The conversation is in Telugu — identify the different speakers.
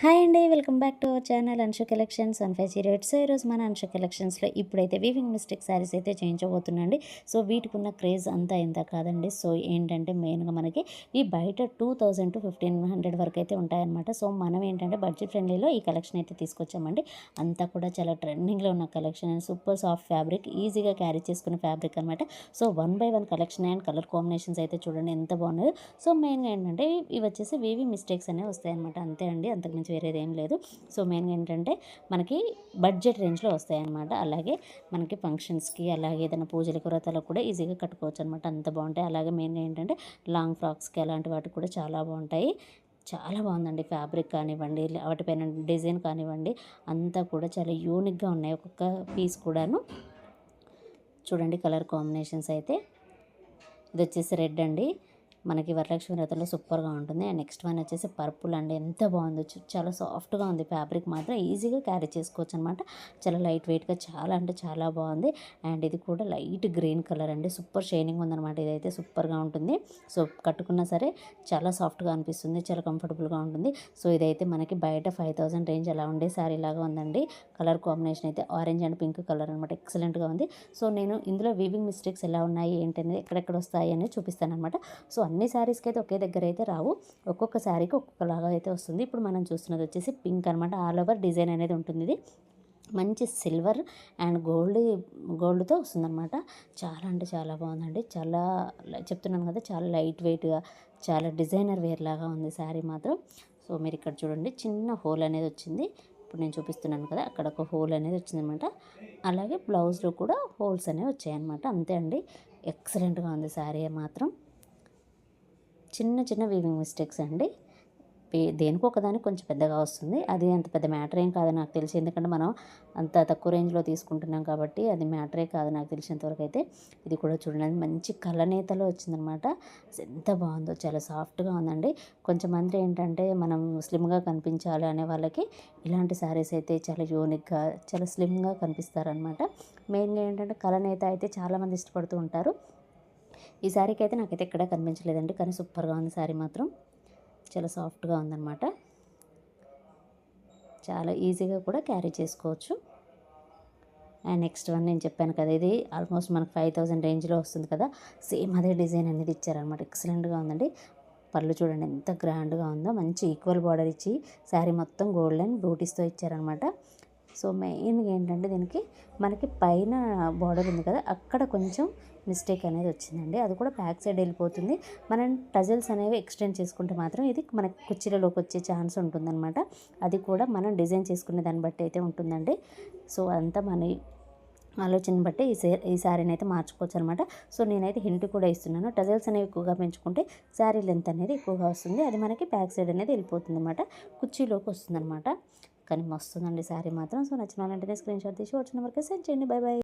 Speaker 1: హాయ్ అండి, welcome back to our channel Anshu collections 1508. So ఈరోజు మన అన్షు కలెక్షన్స్లో ఇప్పుడైతే వీవింగ్ మిస్టేక్ శారీస్ అయితే చేయించబోతున్నాండి. సో వీటికి ఉన్న క్రేజ్ అంతా ఇంత కాదండి. సో ఏంటంటే మెయిన్గా మనకి ఈ బయట 2000 to 1500 వరకు అయితే ఉంటాయన్నమాట. సో మనం ఏంటంటే బడ్జెట్ ఫ్రెండ్లీలో ఈ కలెక్షన్ అయితే తీసుకొచ్చామండి. అంతా కూడా చాలా ట్రెండింగ్లో ఉన్న కలెక్షన్, సూపర్ సాఫ్ట్ ఫ్యాబ్రిక్, ఈజీగా క్యారీ చేసుకునే ఫ్యాబ్రిక్ అనమాట. So 1 by 1 collection and colour combinations అయితే చూడండి ఎంత బాగున్నాయో. సో మెయిన్గా ఏంటంటే ఇవి వచ్చేసి వీవింగ్ మిస్టేక్స్ అనేవి వస్తాయన్నమాట, అంతే అండి, అంతకుమించి వేరేది ఏం లేదు. సో మెయిన్గా ఏంటంటే మనకి బడ్జెట్ రేంజ్లో వస్తాయన్నమాట. అలాగే మనకి ఫంక్షన్స్కి, అలాగే ఏదైనా పూజలకు, వ్రతాలకు కూడా ఈజీగా కట్టుకోవచ్చు అనమాట, అంత బాగుంటాయి. అలాగే మెయిన్గా ఏంటంటే లాంగ్ ఫ్రాక్స్కి అలాంటి వాటికి కూడా చాలా బాగుంటాయి. చాలా బాగుందండి ఫ్యాబ్రిక్ కానివ్వండి, వాటిపైన డిజైన్ కానివ్వండి, అంతా కూడా చాలా యూనిక్గా ఉన్నాయి ఒక్కొక్క పీస్ కూడాను. చూడండి కలర్ కాంబినేషన్స్ అయితే, ఇది వచ్చేసి రెడ్ అండి, మనకి వరలక్ష్మి వ్రతంలో సూపర్గా ఉంటుంది. అండ్ నెక్స్ట్ వన్ వచ్చేసి పర్పుల్ అండి, ఎంత బాగుందో, చాలా సాఫ్ట్గా ఉంది ఫ్యాబ్రిక్, మాత్రం ఈజీగా క్యారీ చేసుకోవచ్చు అనమాట. చాలా లైట్ వెయిట్గా, చాలా అంటే చాలా బాగుంది. అండ్ ఇది కూడా లైట్ గ్రీన్ కలర్ అండి, సూపర్ షైనింగ్ ఉందన్నమాట, ఇదైతే సూపర్గా ఉంటుంది. సో కట్టుకున్నా సరే చాలా సాఫ్ట్గా అనిపిస్తుంది, చాలా కంఫర్టబుల్గా ఉంటుంది. సో ఇదైతే మనకి బయట 5000 రేంజ్ అలా ఉండే శారీ లాగా ఉందండి. కలర్ కాంబినేషన్ అయితే ఆరెంజ్ అండ్ పింక్ కలర్ అనమాట, ఎక్సలెంట్గా ఉంది. సో నేను ఇందులో వీవింగ్ మిస్టేక్స్ ఎలా ఉన్నాయి ఏంటనేది, ఎక్కడెక్కడ వస్తాయి అనేది చూపిస్తాను అనమాట. సో అన్ని శారీస్కి అయితే ఒకే దగ్గర అయితే రావు, ఒక్కొక్క శారీకి ఒక్కొక్కలాగా అయితే వస్తుంది. ఇప్పుడు మనం చూస్తున్నది వచ్చేసి పింక్ అనమాట, ఆల్ ఓవర్ డిజైన్ అనేది ఉంటుంది. ఇది మంచి సిల్వర్ అండ్ గోల్డ్తో వస్తుందన్నమాట. చాలా అంటే చాలా బాగుందండి, చాలా చెప్తున్నాను కదా, చాలా లైట్ వెయిట్గా, చాలా డిజైనర్ వేర్ లాగా ఉంది శారీ మాత్రం. సో మీరు ఇక్కడ చూడండి, చిన్న హోల్ అనేది వచ్చింది, ఇప్పుడు నేను చూపిస్తున్నాను కదా, అక్కడ ఒక హోల్ అనేది వచ్చిందనమాట. అలాగే బ్లౌజ్లో కూడా హోల్స్ అనేవి వచ్చాయన్నమాట, అంతే అండి. ఎక్సలెంట్గా ఉంది శారీ మాత్రం. చిన్న చిన్న వీవింగ్ మిస్టేక్స్ అండి, దేనికి ఒకదానికి కొంచెం పెద్దగా వస్తుంది, అది అంత పెద్ద మ్యాటర్ ఏం కాదు నాకు తెలిసి, ఎందుకంటే మనం అంత తక్కువ రేంజ్లో తీసుకుంటున్నాం కాబట్టి అది మ్యాటరే కాదు నాకు తెలిసినంతవరకు అయితే. ఇది కూడా చూడండి, మంచి కలనేతలో వచ్చిందనమాట, ఎంత బాగుందో, చాలా సాఫ్ట్గా ఉందండి. కొంచెమంది ఏంటంటే మనం స్లిమ్గా కనిపించాలి అనే వాళ్ళకి ఇలాంటి శారీస్ అయితే చాలా యూనిక్గా, చాలా స్లిమ్గా కనిపిస్తారనమాట. మెయిన్గా ఏంటంటే కలనేత అయితే చాలామంది ఇష్టపడుతూ ఉంటారు. ఈ శారీకి అయితే నాకైతే ఎక్కడా కనిపించలేదండి, కానీ సూపర్గా ఉంది శారీ మాత్రం, చాలా సాఫ్ట్గా ఉందన్నమాట. చాలా ఈజీగా కూడా క్యారీ చేసుకోవచ్చు. అండ్ నెక్స్ట్ వన్ నేను చెప్పాను కదా, ఇది ఆల్మోస్ట్ మనకు 5000 రేంజ్లో వస్తుంది కదా, సేమ్ అదే డిజైన్ అనేది ఇచ్చారనమాట, ఎక్సలెంట్గా ఉందండి. పళ్ళు చూడండి ఎంత గ్రాండ్గా ఉందో, మంచి ఈక్వల్ బార్డర్ ఇచ్చి శారీ మొత్తం గోల్డెన్ బూటీస్తో ఇచ్చారనమాట. సో మెయిన్గా ఏంటంటే దీనికి మనకి పైన బార్డర్ ఉంది కదా, అక్కడ కొంచెం మిస్టేక్ అనేది వచ్చిందండి, అది కూడా బ్యాక్ సైడ్ వెళ్ళిపోతుంది. మనం టజల్స్ అనేవి ఎక్స్టెండ్ చేసుకుంటే మాత్రం ఇది మనకి కుర్చీలలోకి వచ్చే ఛాన్స్ ఉంటుందన్నమాట. అది కూడా మనం డిజైన్ చేసుకునే దాన్ని బట్టి అయితే ఉంటుందండి. సో అంతా మన ఆలోచన బట్టి ఈ శారీని అయితే మార్చుకోవచ్చు అనమాట. సో నేనైతే హింట్ కూడా ఇస్తున్నాను, టజల్స్ అనేవి ఎక్కువగా పెంచుకుంటే శారీ లెంత్ అనేది ఎక్కువగా వస్తుంది, అది మనకి బ్యాక్ సైడ్ అనేది వెళ్ళిపోతుంది అనమాట, కుర్చీలోకి వస్తుంది అనమాట. కానీ మస్తుందండి శారీ మాత్రం. సో నచ్చిన వాళ్ళంటేనే స్క్రీన్ షాట్ తీసి వచ్చిన నెంబర్కి సెండ్ చేయండి. By by.